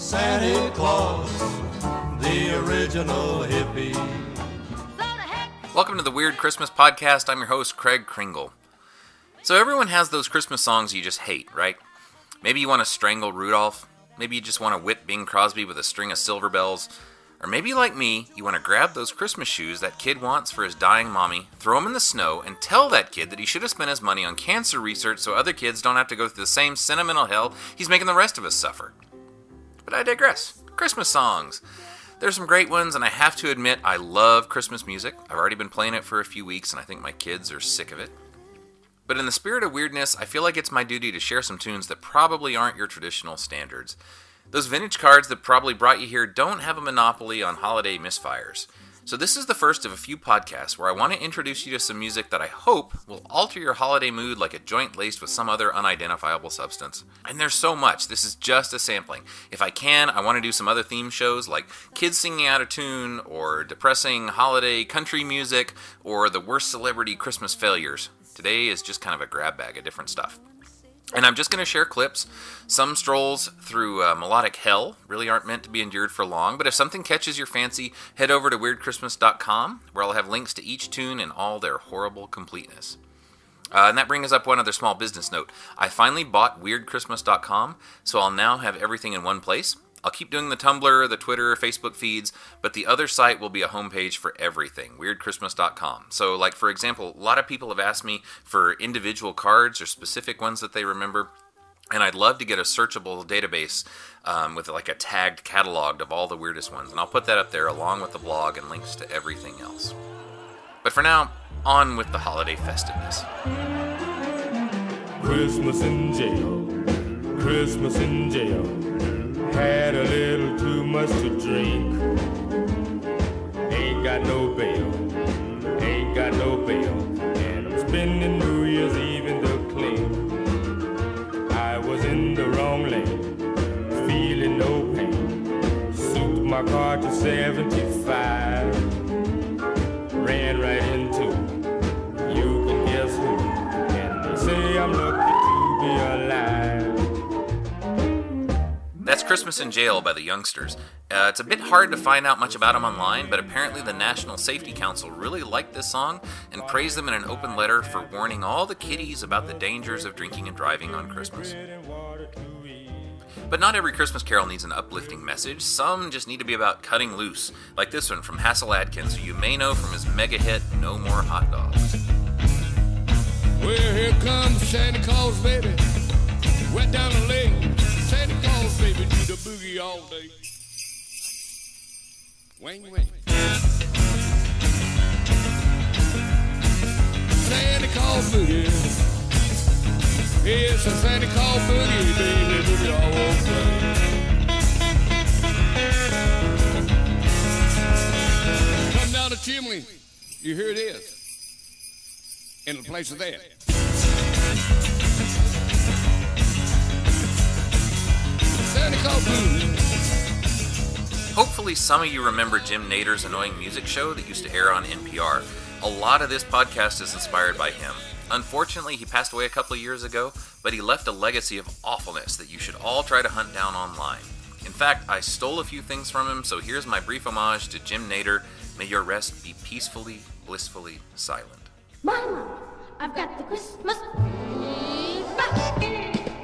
Santa Claus, the original hippie. Welcome to the Weird Christmas Podcast. I'm your host, Craig Kringle. So everyone has those Christmas songs you just hate, right? Maybe you want to strangle Rudolph. Maybe you just want to whip Bing Crosby with a string of silver bells. Or maybe, like me, you want to grab those Christmas shoes that kid wants for his dying mommy, throw them in the snow, and tell that kid that he should have spent his money on cancer research so other kids don't have to go through the same sentimental hell he's making the rest of us suffer. But I digress. Christmas songs. There's some great ones, and I have to admit, I love Christmas music. I've already been playing it for a few weeks, and I think my kids are sick of it. But in the spirit of weirdness, I feel like it's my duty to share some tunes that probably aren't your traditional standards. Those vintage cards that probably brought you here don't have a monopoly on holiday misfires. So this is the first of a few podcasts where I want to introduce you to some music that I hope will alter your holiday mood like a joint laced with some other unidentifiable substance. And there's so much. This is just a sampling. If I can, I want to do some other theme shows like kids singing out of tune, or depressing holiday country music, or the worst celebrity Christmas failures. Today is just kind of a grab bag of different stuff. And I'm just going to share clips. Some strolls through melodic hell really aren't meant to be endured for long, but if something catches your fancy, head over to weirdchristmas.com, where I'll have links to each tune in all their horrible completeness. And that brings us up one other small business note. I finally bought weirdchristmas.com, so I'll now have everything in one place. I'll keep doing the Tumblr, the Twitter, Facebook feeds, but the other site will be a homepage for everything, weirdchristmas.com. So, like, for example, a lot of people have asked me for individual cards or specific ones that they remember, and I'd love to get a searchable database with, like, a tagged catalog of all the weirdest ones, and I'll put that up there along with the blog and links to everything else. But for now, on with the holiday festiveness. Christmas in jail, Christmas in jail. Had a little too much to drink. Ain't got no bail, ain't got no bail. And I'm spending New Year's Eve in the clean. I was in the wrong lane, feeling no pain. Souped my car to 75. Ran right into, you can guess who. And they say I'm lucky to be alive. That's Christmas in Jail by the Youngsters. It's a bit hard to find out much about them online, but apparently the National Safety Council really liked this song and praised them in an open letter for warning all the kiddies about the dangers of drinking and driving on Christmas. But not every Christmas carol needs an uplifting message. Some just need to be about cutting loose, like this one from Hasil Adkins, who you may know from his mega hit, No More Hot Dogs. Well, here comes Santa Claus, baby. Wet down the lane. Santa Claus, baby, do the boogie all day. Wang, wang. Santa Claus boogie. It's a Santa Claus boogie, baby, boogie all day. Come down the chimney, you hear this. In the place of that. Hopefully some of you remember Jim Nader's annoying music show that used to air on NPR. A lot of this podcast is inspired by him. Unfortunately, he passed away a couple of years ago, but he left a legacy of awfulness that you should all try to hunt down online. In fact, I stole a few things from him, so here's my brief homage to Jim Nader. May your rest be peacefully, blissfully silent. Mama, I've got the Christmas fever.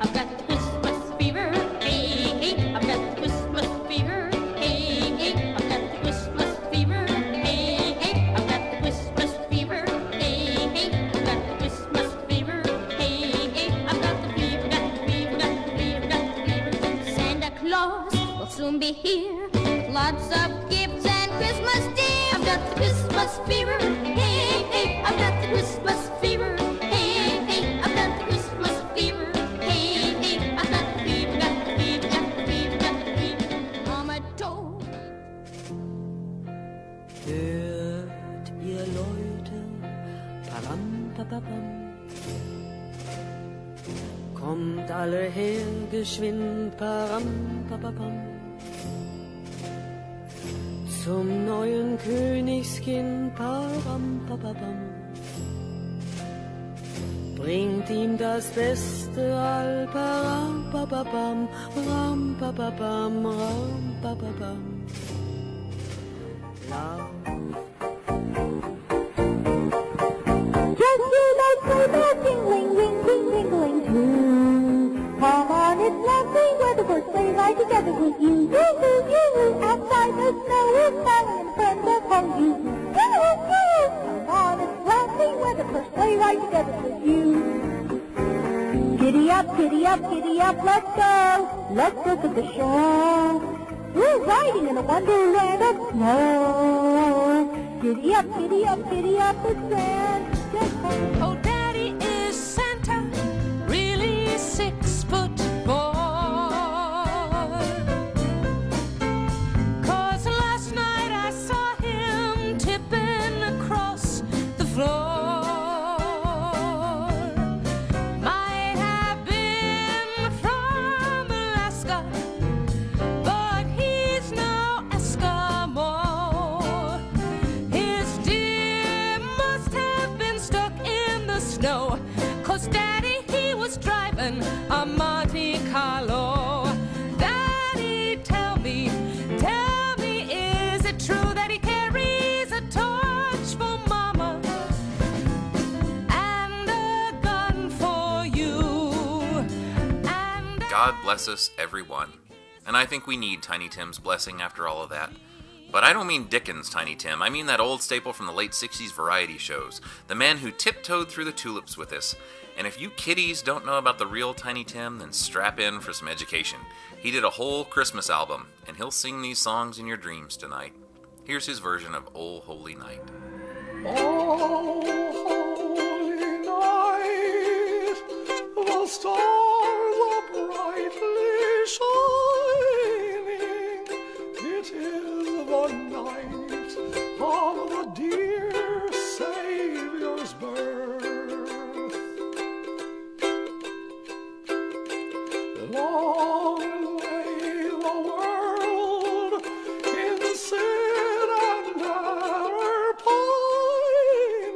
I've got the Christmas fever. Hey, hey, I've got the Christmas fever. Hey, hey, I've got the Christmas fever. Hey, hey, I've got the Christmas fever. Hey, hey, I've got the Christmas fever. Hey, hey, I've got the fever, got the fever, got the fever, got the fever. Santa Claus will soon be here with lots of gifts and Christmas deer. I've got the Christmas fever. Hey, hey, I've got the Christmas fever. Hey, hey, I've got the Christmas fever. Hey, hey, I've got the fever, got the fever, got the fever, got the fever. Mama told. Hört ihr Leute, param, papapam. Kommt alle her, geschwind, param, papapam. Zum neuen Königskind, param, papapam. bringt ihm das Beste all param pa pa pam ram pa pa pam ram pa pa pam. Just you like sleigh bells jingling, ring, ring, ringling too. Come on, it's lovely weather for sleigh ride together with you. Yoo-hoo, yoo-hoo, outside the snow is falling in front of home you. Yoo-hoo, yoo-hoo, come on, it's lovely weather for sleigh ride together with you. Giddy up, giddy up, giddy up, let's go. Let's look at the show. We're riding in a wonderland of snow. Giddy up, giddy up, giddy up, it's Santa's home. Oh, Daddy is Santa, really 6-foot boy. 'Cause last night I saw him tipping across the floor. Might have been from Alaska, but he's no Eskimo. His deer must have been stuck in the snow, 'cause Daddy, he was driving a Monte Carlo. Daddy, tell me, is it true that he carries a torch for Mama and a gun for you? And God bless us, everyone. And I think we need Tiny Tim's blessing after all of that. But I don't mean Dickens' Tiny Tim. I mean that old staple from the late 60s variety shows. The man who tiptoed through the tulips with us. And if you kiddies don't know about the real Tiny Tim, then strap in for some education. He did a whole Christmas album, and he'll sing these songs in your dreams tonight. Here's his version of "Oh Holy Night." Oh, holy night, the stars are brightly shining. It is the night of the dear Savior's birth. Long lay the world in sin and error pining,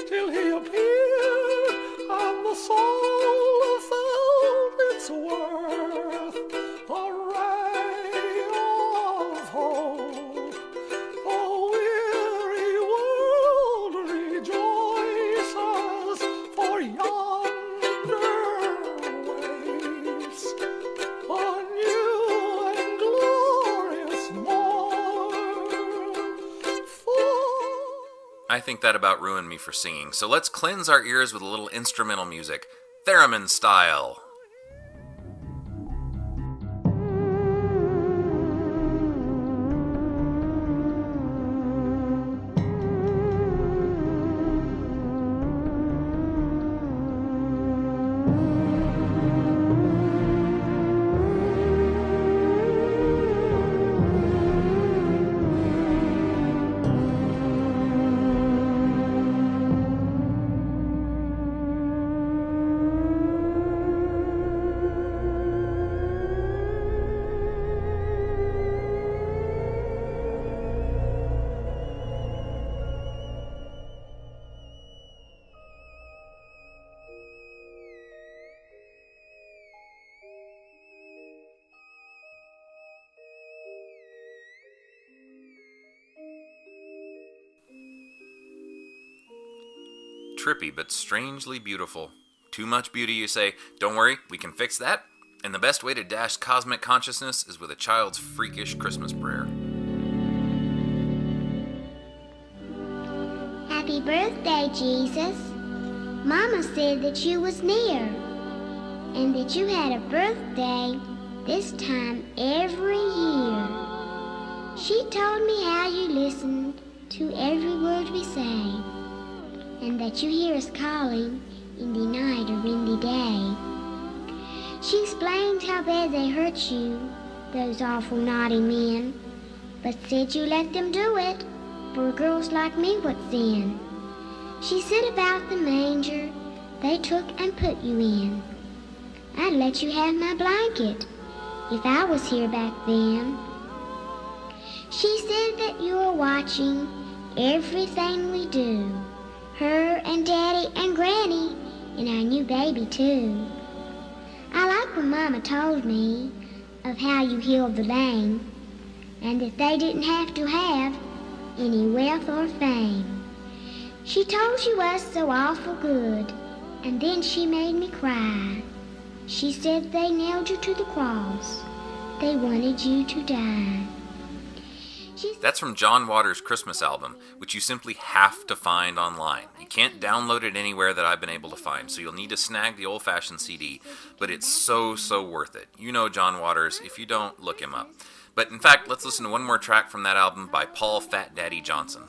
till he appeared and the soul felt its worth. A ray of hope, the weary world rejoices, for yonder waits a new and glorious morn. I think that about ruined me for singing, so let's cleanse our ears with a little instrumental music, theremin style. Trippy but strangely beautiful. Too much beauty, you say? Don't worry, we can fix that. And the best way to dash cosmic consciousness is with a child's freakish Christmas prayer. Happy birthday, Jesus. Mama said that you was near, and that you had a birthday this time every year. She told me how you listened to every word we say, and that you hear us calling in the night or in the day. She explained how bad they hurt you, those awful naughty men, but said you let them do it for girls like me, what sin? She said about the manger they took and put you in, I'd let you have my blanket if I was here back then. She said that you were watching everything we do, her and Daddy and Granny and our new baby, too. I like when Mama told me of how you healed the lame, and that they didn't have to have any wealth or fame. She told you was so awful good, and then she made me cry. She said they nailed you to the cross. They wanted you to die. That's from John Waters' Christmas album, which you simply have to find online. You can't download it anywhere that I've been able to find, so you'll need to snag the old-fashioned CD, but it's so worth it. You know John Waters. If you don't, look him up. But in fact, let's listen to one more track from that album by Paul Fat Daddy Johnson.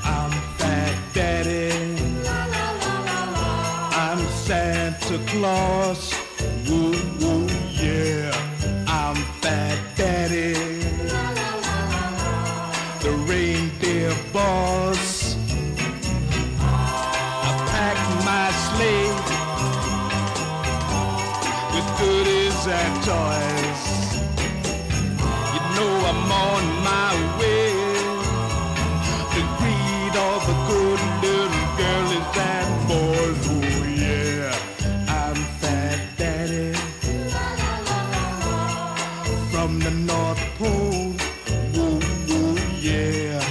I'm Fat Daddy. I'm Santa Claus. Woo, woo, yeah. I'm Fat Daddy. The reindeer boss. I packed my sleigh with goodies and toys. You know I'm on my way to greet all the good little girlies and boys. Oh yeah, I'm Fat Daddy from the North Pole. Woo, woo, yeah,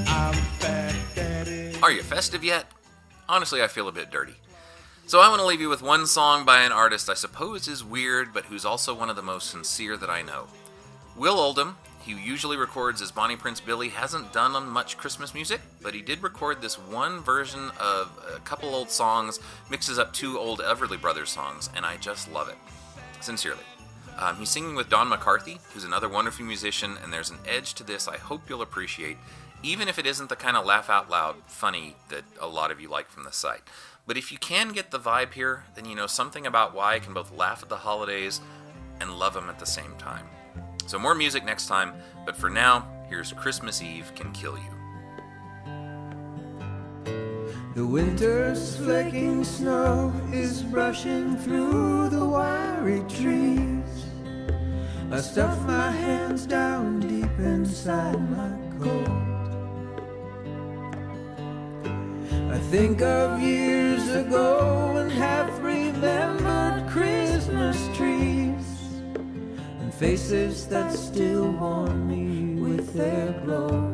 I'm Fat Daddy. Are you festive yet? Honestly, I feel a bit dirty. So I want to leave you with one song by an artist I suppose is weird, but who's also one of the most sincere that I know. Will Oldham, who usually records as Bonnie Prince Billy, hasn't done much Christmas music, but he did record this one version of a couple old songs, mixes up two old Everly Brothers songs, and I just love it. Sincerely. He's singing with Don McCarthy, who's another wonderful musician, and there's an edge to this I hope you'll appreciate, even if it isn't the kind of laugh-out-loud funny that a lot of you like from the site. But if you can get the vibe here, then you know something about why I can both laugh at the holidays and love them at the same time. So more music next time, but for now, here's Christmas Eve Can Kill You. The winter's flaking snow is brushing through the wiry trees. I stuff my hands down deep inside my coat. I think of years ago and have remembered Christmas trees and faces that still warm me with their glow.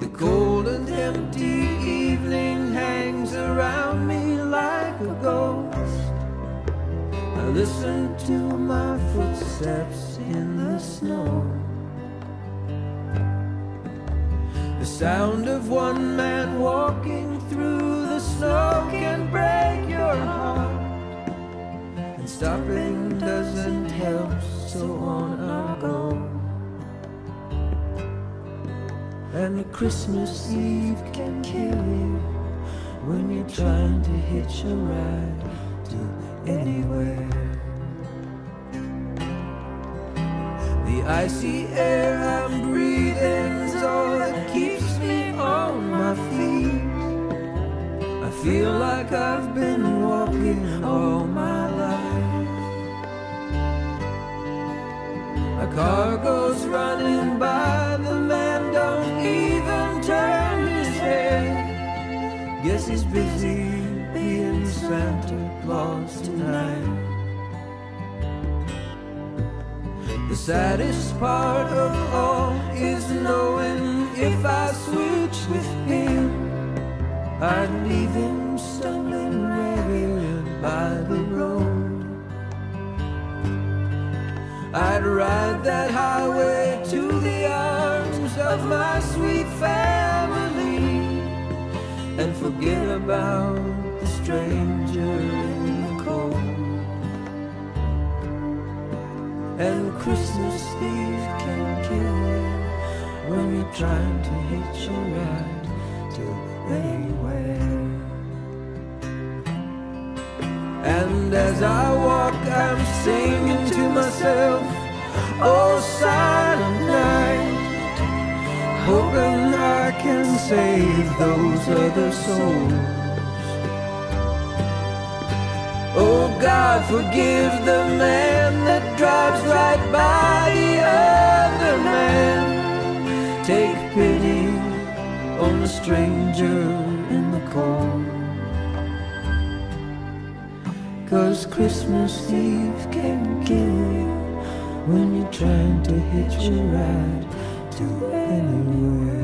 The cold and empty evening hangs around me like a ghost. I listen to my footsteps in the snow. The sound of one man walking through the snow can break your heart, and stopping doesn't help, so on I go. And Christmas Eve can kill you when you're trying to hitch a ride to anywhere. The icy air I'm breathing's all that keeps me on my feet. I feel like I've been walking all my life. A car goes running by, the man don't even turn his head. Guess he's busy being Santa Claus tonight. The saddest part of all is knowing if I switch with him, I'd leave him stumbling ragged by the road. I'd ride that highway to the arms of my sweet family and forget about the stranger in the cold. And Christmas Eve can kill you when you're trying to hitch a ride to anywhere. And as I walk, I'm singing to myself, oh silent night, hoping I can save those other souls. Oh God, forgive the man that drives right by the other man take pity on a stranger in the cold. 'Cause Christmas Eve can kill you when you're trying to hitch a ride to anywhere.